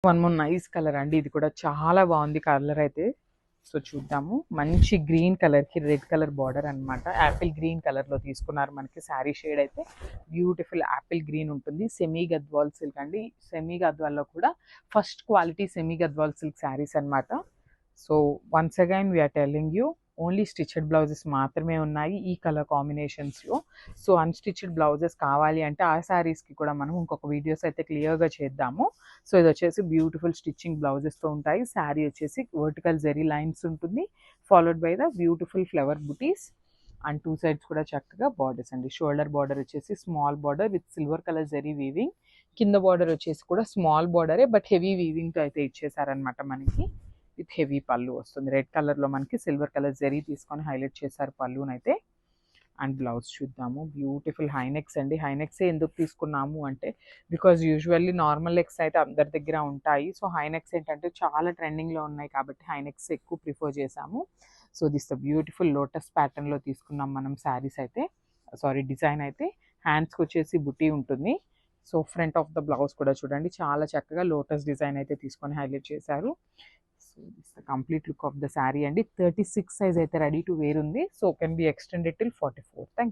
One more nice colour అండి, ఇది కూడా చాలా బాగుంది కలర్ అయితే. సో చూద్దాము. మంచి గ్రీన్ కలర్కి రెడ్ కలర్ బార్డర్ అనమాట. యాపిల్ గ్రీన్ కలర్లో తీసుకున్నారు మనకి. శారీ షేడ్ అయితే బ్యూటిఫుల్ యాపిల్ గ్రీన్ ఉంటుంది. సెమీ గద్వాల్ సిల్క్ అండి. సెమీ గద్వాల్లో కూడా first quality semi Gadwal silk sarees అనమాట. So once again we are telling you, only stitched blouses మాత్రమే ఉన్నాయి ఈ కలర్ కాంబినేషన్స్లో. సో అన్స్టిచ్డ్ బ్లౌజెస్ కావాలి అంటే ఆ శారీస్కి కూడా మనం ఇంకొక వీడియోస్ అయితే క్లియర్గా చేద్దాము. సో ఇది వచ్చేసి బ్యూటిఫుల్ స్టిచ్చింగ్ బ్లౌజెస్తో ఉంటాయి. శారీ వచ్చేసి వర్టికల్ జెరీ లైన్స్ ఉంటుంది, followed by the beautiful flower butis and two sides కూడా చక్కగా బార్డర్స్ అండి. షోల్డర్ బార్డర్ వచ్చేసి small border with silver colour zari weaving. కింద బార్డర్ వచ్చేసి కూడా స్మాల్ బార్డరే బట్ హెవీ వీవింగ్తో అయితే ఇచ్చేసారనమాట మనకి. విత్ హెవీ పళ్ళు వస్తుంది. రెడ్ కలర్లో మనకి సిల్వర్ కలర్ జెరీ తీసుకొని హైలైట్ చేశారు పళ్ళునైతే. అండ్ బ్లౌజ్ చూద్దాము. బ్యూటిఫుల్ హైనెక్స్ అండి. హైనెక్సే ఎందుకు తీసుకున్నాము అంటే బికాజ్ యూజువల్లీ నార్మల్ నెక్స్ అయితే అందరి దగ్గర ఉంటాయి. సో హైనెక్స్ ఏంటంటే చాలా ట్రెండింగ్లో ఉన్నాయి కాబట్టి హైనెక్స్ ఎక్కువ ప్రిఫర్ చేసాము. So this the beautiful lotus ప్యాటర్న్లో తీసుకున్నాం మనం శారీస్ అయితే, సారీ డిజైన్ అయితే. హ్యాండ్స్కి వచ్చేసి బుటీ ఉంటుంది. So front of the blouse కూడా చూడండి చాలా చక్కగా లోటస్ డిజైన్ అయితే తీసుకొని హైలైట్ చేశారు. So this the complete look of the sari అండి. 36 సైజ్ అయితే రెడీ టు వేర్ ఉంది. So can be extended till 44. Thank